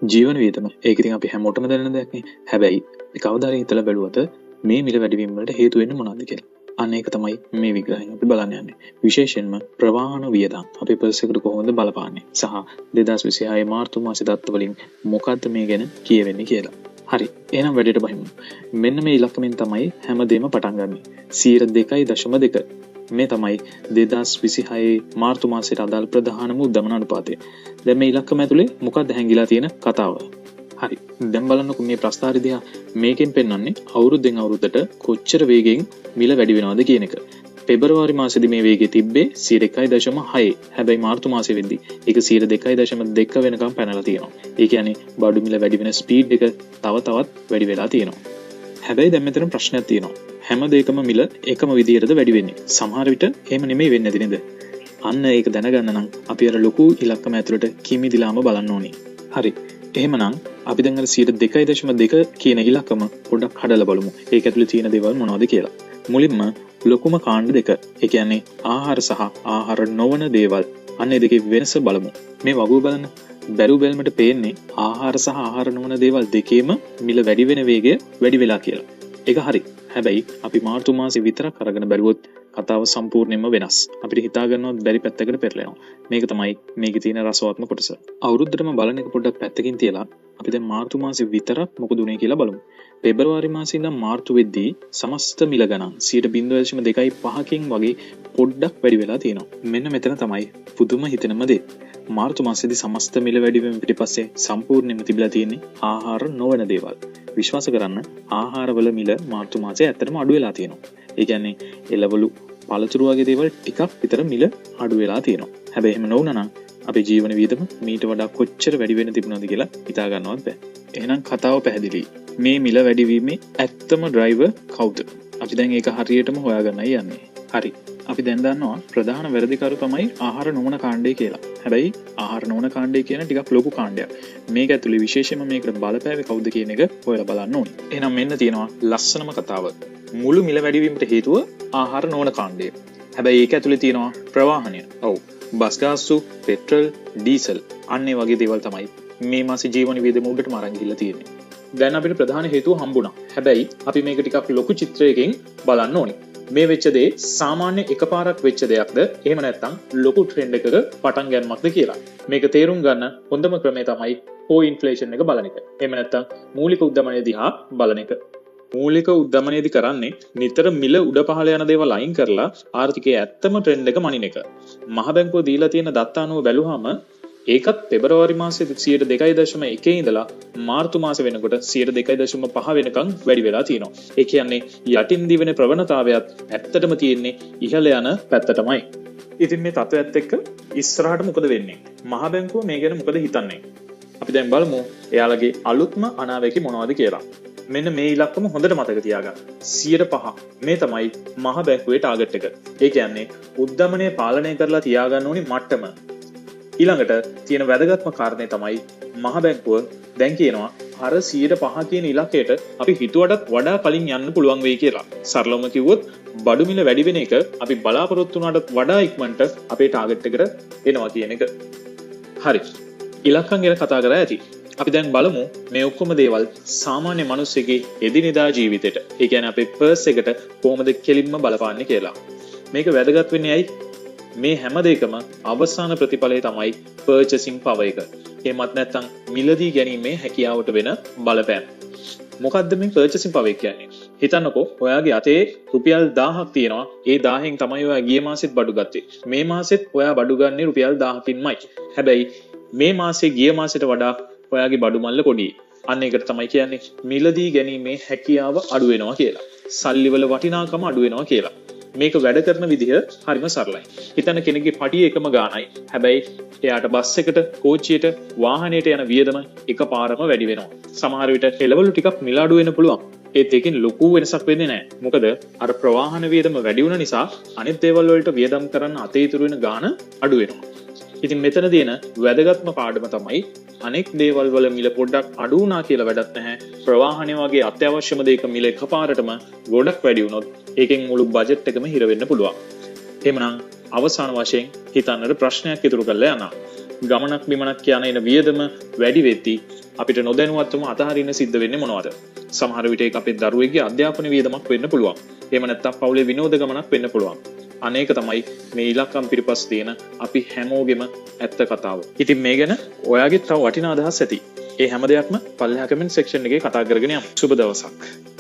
ජීවන වියදම ඒක ඉතින් අපි හැමෝටම දැනෙන දෙයක් නේ. හැබැයි අපි කවදා හරි හිතලා බැලුවද මේ මිල වැඩිවීම වලට හේතු වෙන්නේ මොනවද කියලා? අන්න ඒක තමයි මේ විග්‍රහයෙන් අපි බලන්න යන්නේ. විශේෂයෙන්ම ප්‍රවාහන වියදම් අපේ පර්ස් එකට කොහොමද බලපාන්නේ සහ 2026 මාර්තු මාසේ දත්ත වලින් මොකද්ද මේ ගැන කියවෙන්නේ කියලා. හරි. එහෙනම් වැඩේට බහිමු. මෙන්න මේ ඉලක්කමෙන් තමයි හැමදේම පටන් ගන්නෙ. 2.2 මේ තමයි 2026 මාර්තු මාසයට අදාළ ප්‍රධානම උද්දමන අනුපාතය. දැන් මේ ඉලක්කම ඇතුලේ මොකක්ද හැංගිලා තියෙන කතාව? හරි. දැන් බලන්නකො මේ ප්‍රස්තාරය දිහා. මේකෙන් පෙන්වන්නේ අවුරුද්දෙන් අවුරුද්දට කොච්චර වේගෙන් මිල වැඩි වෙනවද කියන එක. පෙබරවාරි මාසෙදි මේ වේගය තිබ්බේ 1.6. හැබැයි මාර්තු මාසෙ වෙද්දි ඒක 2.2 වෙනකම් පැනලා තියෙනවා. ඒ කියන්නේ බඩු මිල වැඩි වෙන ස්පීඩ් එක තව තවත් වැඩි වෙලා තියෙනවා. හැබැයි දැන් මෙතන ප්‍රශ්නයක් තියෙනවා. හැම දෙයකම මිල එකම විදිහටද වැඩි වෙන්නේ? සමහර විට එහෙම නෙමෙයි වෙන්නේ නැති නේද? අන්න ඒක දැනගන්න නම් අපි අර ලොකු ඉලක්කම ඇතුළට කිමිදිලාම බලන්න ඕනේ. හරි. එහෙමනම් අපි දැන් අර 2.2 කියන ඉලක්කම පොඩ්ඩක් හදලා බලමු. ඒක ඇතුලේ තියෙන දේවල් මොනවද කියලා. මුලින්ම ලොකුම කාණ්ඩ දෙක. ඒ කියන්නේ ආහාර සහ ආහාර නොවන දේවල්. අන්න ඒ දෙකේ වෙනස බලමු. මේ වගුව බලන්න. බැලු බැලමට පේන්නේ ආහාර සහ ආහාර නොවන දේවල් දෙකේම මිල වැඩි වෙන වේගය වැඩි වෙලා කියලා. ඒක හරි. හැබැයි අපි මාර්තු මාසේ විතරක් අරගෙන බැලුවොත් කතාව සම්පූර්ණයෙන්ම වෙනස්. අපිට හිතා ගන්නවත් බැරි පැත්තකට පෙරලෙනවා. මේක තමයි මේකේ තියෙන රසවත්ම කොටස. අවුරුද්දටම බලන එක පොඩ්ඩක් පැත්තකින් තියලා අපි දැන් මාර්තු මාසේ විතරක් මොකද උනේ කියලා බලමු. පෙබරවාරි මාසේ ඉඳන් මාර්තු වෙද්දී සමස්ත මිල ගණන් 0.25කින් වගේ පොඩ්ඩක් වැඩි වෙලා තියෙනවා. මෙන්න මෙතන තමයි පුදුම හිතෙනම දේ. මාර්තු මාසේදී සමස්ත මිල වැඩිවීම පිටිපස්සේ සම්පූර්ණයෙන්ම තිබිලා තියෙන්නේ ආහාර නොවන දේවල්. විශ්වාස කරන්න ආහාරවල මිල මාර්තු මාසයේ ඇත්තටම අඩු වෙලා තියෙනවා. ඒ කියන්නේ එළවලු පළතුරු වගේ දේවල් ටිකක් විතර මිල අඩු වෙලා තියෙනවා. හැබැයි එහෙම නොවුනා නම් අපේ ජීවන වියදම මීට වඩා කොච්චර වැඩි වෙන්න තිබුණාද කියලා හිතා ගන්නවත් බෑ. එහෙනම් කතාව පැහැදිලි. මේ මිල වැඩිවීමේ ඇත්තම ඩ්‍රයිවර් කවුද? අපි දැන් ඒක හරියටම හොයාගන්නයි යන්නේ. හරි. අපි දැන් දන්නවා ප්‍රධාන වැරදිකරු තමයි ආහාර නොවන කාණ්ඩය කියලා. හැබැයි ආහාර නොවන කාණ්ඩය කියන ටිකක් ලොකු කාණ්ඩයක්. මේක ඇතුලේ විශේෂයෙන්ම මේකට බලපෑවේ කවුද කියන එක හොයලා බලන්න ඕනේ. එහෙනම් මෙන්න තියෙනවා ලස්සනම කතාව. මුළු මිල වැඩිවීමට හේතුව ආහාර නොවන කාණ්ඩය. හැබැයි ඒක ඇතුලේ තියෙනවා ප්‍රවාහනය. ඔව්. බස් ගාස්තු, පෙට්‍රල්, ඩීසල් අන්න ඒ වගේ දේවල් තමයි මේ මාසේ ජීවන වියදම උඩටම අරන් ගිහිල්ලා තියෙන්නේ. දැන් අපිට ප්‍රධාන හේතුව හම්බුණා. හැබැයි අපි මේක ටිකක් ලොකු චිත්‍රයකින් බලන්න ඕනේ. මේ වෙච්ච දේ සාමාන්‍ය එකපාරක් වෙච්ච දෙයක්ද එහෙම නැත්නම් ලොකු ට්‍රෙන්ඩ් එකක පටන් ගැනීමක්ද කියලා. මේක තේරුම් ගන්න හොඳම ක්‍රමය තමයි කෝ ඉන්ෆ්ලේෂන් එක බලන එක. එහෙම නැත්නම් මූලික උද්දමනය දිහා බලන එක. මූලික උද්දමනයේදී කරන්නේ නිතර මිල උඩ පහළ යන දේවල් අයින් කරලා ආර්ථිකයේ ඇත්තම ට්‍රෙන්ඩ් එක මනින එක. මහ බැංකුව දීලා තියෙන දත්ත අනුව බැලුවාම ඒකත් පෙබරවාරි මාසයේ 2.1 ඉඳලා මාර්තු මාස වෙනකොට 2.5 වෙනකන් වැඩි වෙලා තියෙනවා. ඒ කියන්නේ යටින් දිවෙන ප්‍රවණතාවයත් ඇත්තටම තියෙන්නේ ඉහළ යන පැත්තටමයි. ඉතින් මේ තත්ත්වයත් එක්ක ඉස්සරහට මොකද වෙන්නේ? මහ බැංකුව මේ ගැන මොකද හිතන්නේ? අපි දැන් බලමු එයාලගේ අලුත්ම අනාවැකි මොනවද කියලා. මෙන්න මේ ඉලක්කම හොඳට මතක තියාගන්න. 105 මේ තමයි මහ බැංකුවේ ටාගට් එක. ඒ කියන්නේ උද්දමනය පාලනය කරලා තියාගන්න ඕනි මට්ටම. ඊළඟට තියෙන වැදගත්ම කාරණේ තමයි මහ බැංකුව දැන් කියනවා අර 105 කියන ඉලක්කයට අපි හිතුවටත් වඩා කලින් යන්න පුළුවන් වෙයි කියලා. සරලවම කිව්වොත් බඩු මිල වැඩි වෙන එක අපි බලාපොරොත්තු වුණාට වඩා ඉක්මනට අපේ ටාගට් එකට එනවා කියන එක. හරි. ඉලක්කම් ගැන කතා කරා ඇති. අපි දැන් බලමු මේ ඔක්කොම දේවල් සාමාන්‍ය මිනිස්සෙගේ එදිනෙදා ජීවිතේට, ඒ කියන්නේ අපේ පර්ස් එකට කොහොමද කෙලින්ම බලපාන්නේ කියලා. මේක වැදගත් වෙන්නේ ඇයි? මේ හැම දෙයකම අවසාන ප්‍රතිඵලය තමයි පර්චේසින් පවර් එක. එහෙමත් නැත්නම් මිලදී ගැනීමේ හැකියාවට වෙන බලපෑම. මොකද්ද මේ පර්චේසින් පවර් කියන්නේ? හිතන්නකෝ ඔයාගේ අතේ රුපියල් 1000ක් තියෙනවා. ඒ 1000න් තමයි ඔයා ගිය මාසෙත් බඩු ගත්තේ. මේ මාසෙත් ඔයා බඩු ගන්නේ රුපියල් 1000කින්මයි. හැබැයි මේ මාසේ ගිය මාසෙට වඩා ඔයාගේ බඩු මල්ල පොඩි. අන්න ඒකට තමයි කියන්නේ මිලදී ගැනීමේ හැකියාව අඩු වෙනවා කියලා. සල්ලි වල වටිනාකම අඩු වෙනවා කියලා. මේක වැඩ කරන විදිහ හරිම සරලයි. හිතන්න කෙනෙක්ගේ පඩිය එකම ගාණයි. හැබැයි එයාට බස් එකට, කෝච්චියට, වාහනයට යන වියදම එකපාරම වැඩි වෙනවා. සමහර විට එළවලු ටිකක් මිල අඩු වෙන්න පුළුවන්. ඒත් ඒකෙන් ලොකු වෙනසක් වෙන්නේ නැහැ. මොකද අර ප්‍රවාහන වියදම වැඩි වුණ නිසා අනිත් දේවල් වලට වියදම් කරන්න අතේ ඉතුරු වෙන ගාණ අඩු වෙනවා. ඉතින් මෙතන තියෙන වැදගත්ම පාඩම තමයි අනෙක් දේවල් වල මිල පොඩ්ඩක් අඩු වුණා කියලා වැඩක් නැහැ. ප්‍රවාහනය වගේ අත්‍යවශ්‍යම දෙයක මිල එකපාරටම ගොඩක් වැඩි වුණොත් ඒකෙන් මුළු බජට් එකම හිර වෙන්න පුළුවන්. එහෙමනම් අවසාන වශයෙන් හිතන්නට ප්‍රශ්නයක් ඉතුරු කරලා යනවා. ගමනක් බිමනක් යන එන වියදම වැඩි වෙද්දී අපිට නොදැනුවත්වම අතහරින්න සිද්ධ වෙන්නේ මොනවද? සමහර විට ඒක අපේ දරුවෙක්ගේ අධ්‍යාපන වියදමක් වෙන්න පුළුවන්. එහෙම නැත්නම් පවුලේ විනෝද ගමනක් වෙන්න පුළුවන්. අනේක තමයි මේ ඉලක්කම් පිටිපස්ස තියෙන අපි හැමෝගෙම ඇත්ත කතාව. ඉතින් මේ ගැන ඔයාගේ තව වටිනා අදහස් ඇති. ඒ හැම දෙයක්ම පල්ලෙහා කමෙන්ට් සෙක්ෂන් එකේ කතා කරගෙන යමු. සුබ දවසක්.